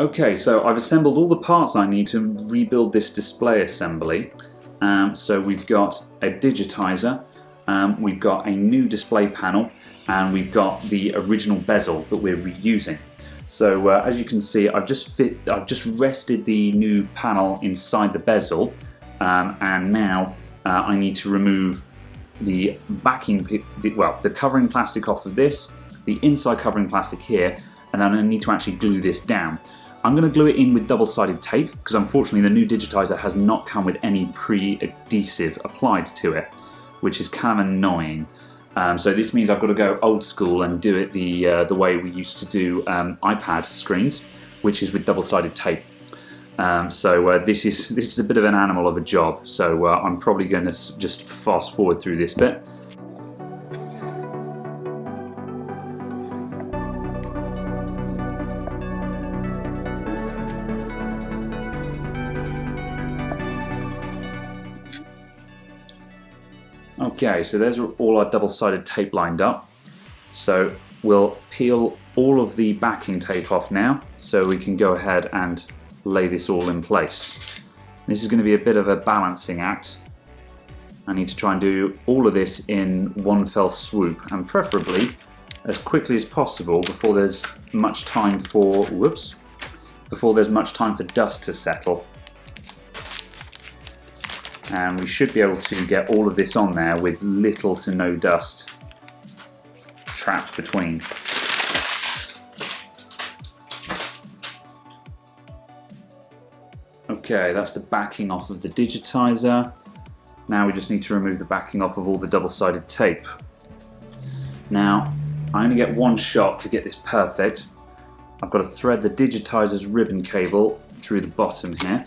Okay, so I've assembled all the parts I need to rebuild this display assembly. So we've got a digitizer, we've got a new display panel, and we've got the original bezel that we're reusing. So as you can see, I've just rested the new panel inside the bezel, and now I need to remove the the covering plastic off of this, the inside covering plastic here, and then I need to actually glue this down. I'm going to glue it in with double-sided tape because unfortunately the new digitizer has not come with any pre-adhesive applied to it, which is kind of annoying. So this means I've got to go old school and do it the way we used to do iPad screens, which is with double-sided tape. This is a bit of an animal of a job, so I'm probably going to just fast forward through this bit. Okay, so there's all our double-sided tape lined up. So we'll peel all of the backing tape off now so we can go ahead and lay this all in place. This is going to be a bit of a balancing act. I need to try and do all of this in one fell swoop, and preferably as quickly as possible before there's much time for dust to settle. And we should be able to get all of this on there with little to no dust trapped between. Okay, that's the backing off of the digitizer. Now we just need to remove the backing off of all the double-sided tape. Now, I only get one shot to get this perfect. I've got to thread the digitizer's ribbon cable through the bottom here.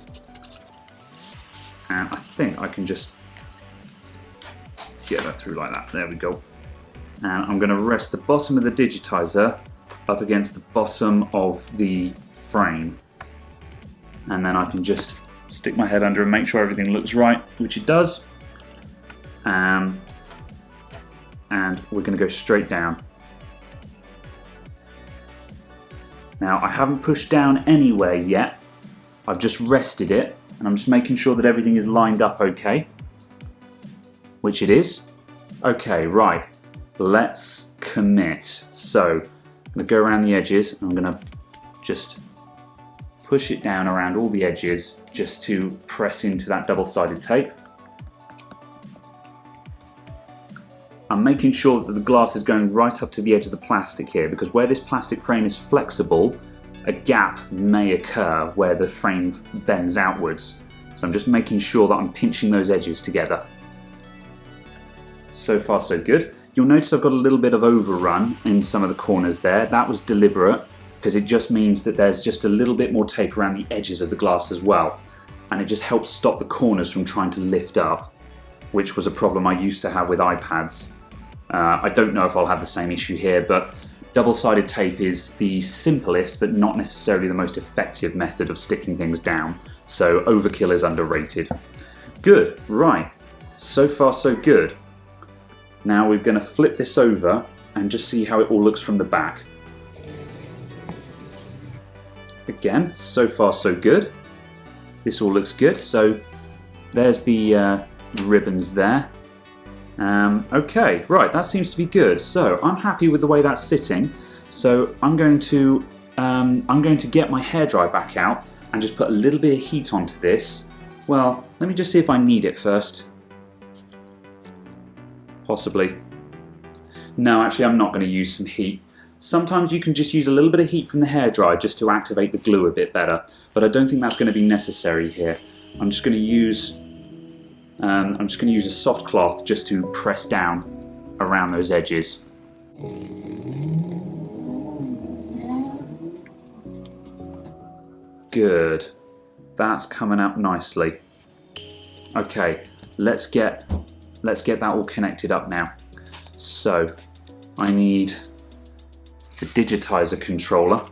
And I think I can just get that through like that. There we go. And I'm going to rest the bottom of the digitizer up against the bottom of the frame. And then I can just stick my head under and make sure everything looks right, which it does. And we're going to go straight down. Now, I haven't pushed down anywhere yet. I've just rested it. And I'm just making sure that everything is lined up okay, which it is. Okay, right, let's commit. So I'm going to go around the edges, and I'm going to just push it down around all the edges just to press into that double-sided tape. I'm making sure that the glass is going right up to the edge of the plastic here, because where this plastic frame is flexible, a gap may occur where the frame bends outwards. So I'm just making sure that I'm pinching those edges together. So far so good. You'll notice I've got a little bit of overrun in some of the corners there. That was deliberate because it just means that there's just a little bit more tape around the edges of the glass as well. And it just helps stop the corners from trying to lift up, which was a problem I used to have with iPads. I don't know if I'll have the same issue here, but double-sided tape is the simplest but not necessarily the most effective method of sticking things down, so overkill is underrated. Good, right, so far so good. Now we're going to flip this over and just see how it all looks from the back. Again, so far so good. This all looks good, so there's the ribbons there. Okay, right, that seems to be good. So I'm happy with the way that's sitting. So I'm going to get my hairdryer back out and just put a little bit of heat onto this. Well, let me just see if I need it first. Possibly. No, actually I'm not going to use some heat. Sometimes you can just use a little bit of heat from the hairdryer just to activate the glue a bit better, but I don't think that's going to be necessary here. I'm just going to use a soft cloth just to press down around those edges. Good. That's coming out nicely. Okay, let's get that all connected up now. So I need the digitizer controller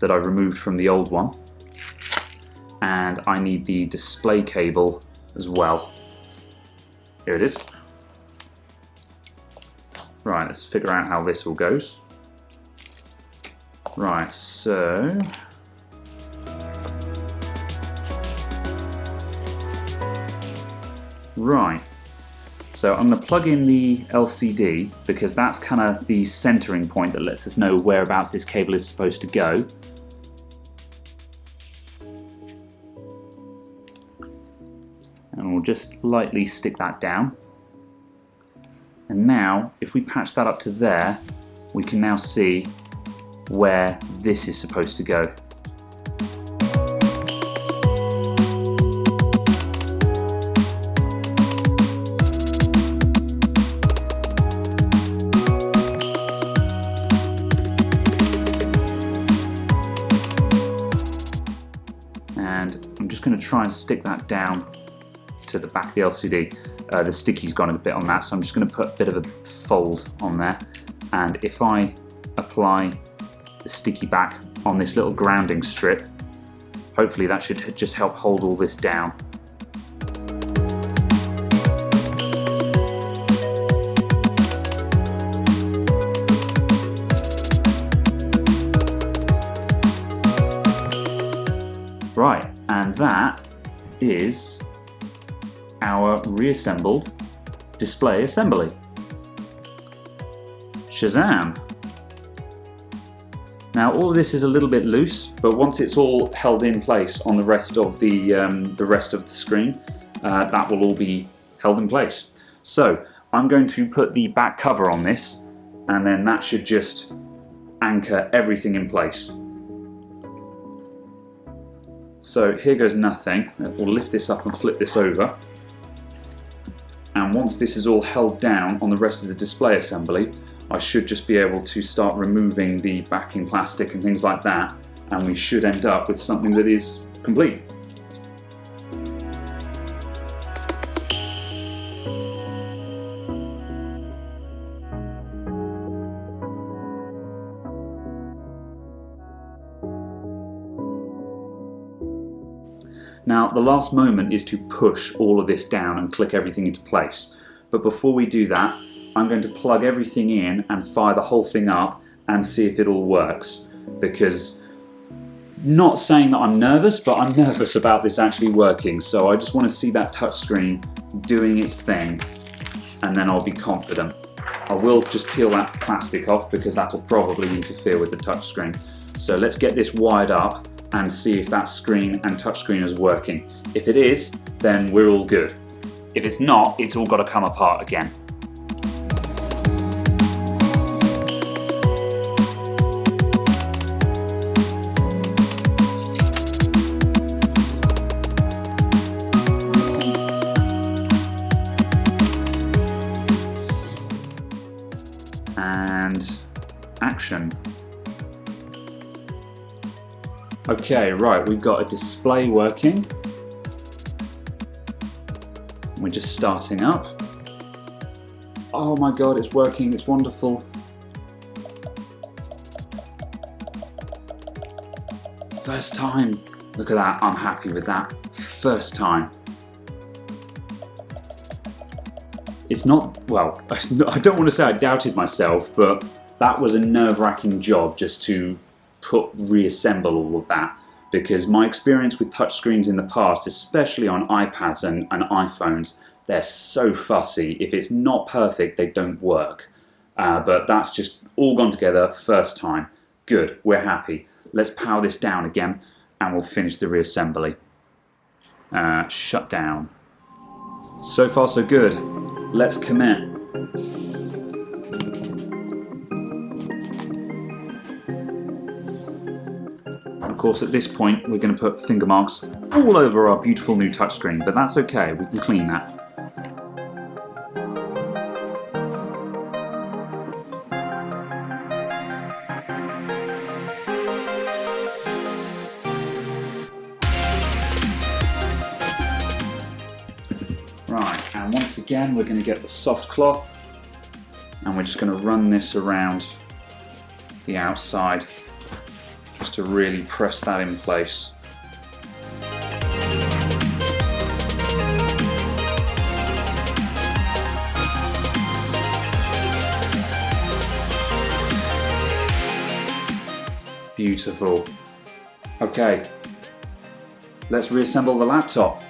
that I removed from the old one. And I need the display cable as well. Here it is. Right, let's figure out how this all goes. Right, so I'm going to plug in the LCD because that's kind of the centering point that lets us know whereabouts this cable is supposed to go. And we'll just lightly stick that down. And now, if we patch that up to there, we can now see where this is supposed to go. And I'm just going to try and stick that down to the back of the LCD. The sticky's gone a bit on that, so I'm just going to put a bit of a fold on there. And if I apply the sticky back on this little grounding strip, hopefully that should just help hold all this down. Right, and that is our reassembled display assembly. Shazam! Now all of this is a little bit loose, but once it's all held in place on the rest of the screen, that will all be held in place. So I'm going to put the back cover on this, and then that should just anchor everything in place. So here goes nothing. We'll lift this up and flip this over. And once this is all held down on the rest of the display assembly, I should just be able to start removing the backing plastic and things like that, and we should end up with something that is complete. Now the last moment is to push all of this down and click everything into place. But before we do that, I'm going to plug everything in and fire the whole thing up and see if it all works. Because, not saying that I'm nervous, but I'm nervous about this actually working. So I just want to see that touchscreen doing its thing, and then I'll be confident. I will just peel that plastic off because that'll probably interfere with the touchscreen. So let's get this wired up and see if that screen and touchscreen is working. If it is, then we're all good. If it's not, it's all got to come apart again. And action. Okay, right, we've got a display working. We're just starting up. Oh my god, it's working, it's wonderful. First time. Look at that, I'm happy with that. First time. It's not, well, I don't want to say I doubted myself, but that was a nerve-wracking job just to reassemble all of that, because my experience with touchscreens in the past, especially on iPads and iPhones, they're so fussy. If it's not perfect, they don't work. But that's just all gone together first time. Good, we're happy. Let's power this down again and we'll finish the reassembly. Shut down. So far so good. Let's commit. Of course, at this point, we're going to put finger marks all over our beautiful new touchscreen, but that's okay, we can clean that. Right, and once again, we're going to get the soft cloth, and we're just going to run this around the outside, just to really press that in place. Beautiful. Okay, let's reassemble the laptop.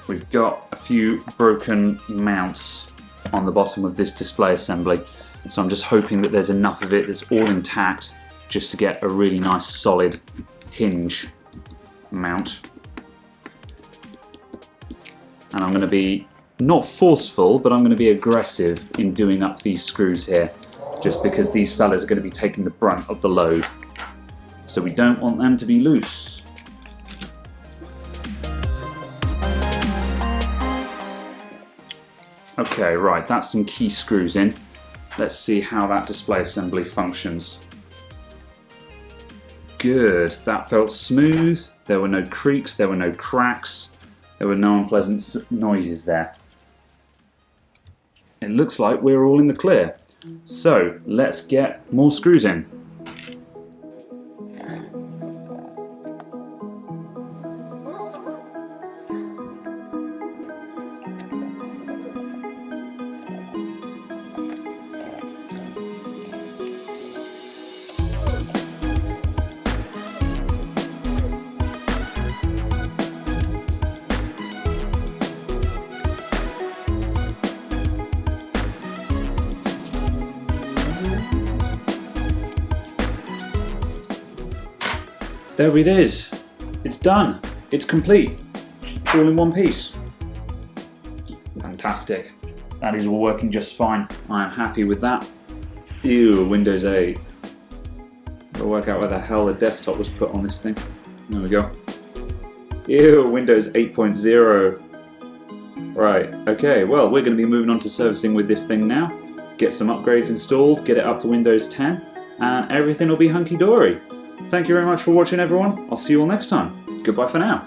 We've got a few broken mounts on the bottom of this display assembly, so I'm just hoping that there's enough of it that's all intact just to get a really nice solid hinge mount. And I'm going to be not forceful, but I'm going to be aggressive in doing up these screws here, just because these fellas are going to be taking the brunt of the load, so we don't want them to be loose. Okay, right, that's some key screws in. Let's see how that display assembly functions. Good, that felt smooth. There were no creaks, there were no cracks, there were no unpleasant noises there. It looks like we're all in the clear. So, let's get more screws in. There it is. It's done. It's complete. It's all in one piece. Fantastic. That is all working just fine. I am happy with that. Ew, Windows 8. Gotta work out where the hell the desktop was put on this thing. There we go. Ew, Windows 8.0. Right, okay, well, we're going to be moving on to servicing with this thing now. Get some upgrades installed, get it up to Windows 10, and everything will be hunky-dory. Thank you very much for watching, everyone. I'll see you all next time. Goodbye for now.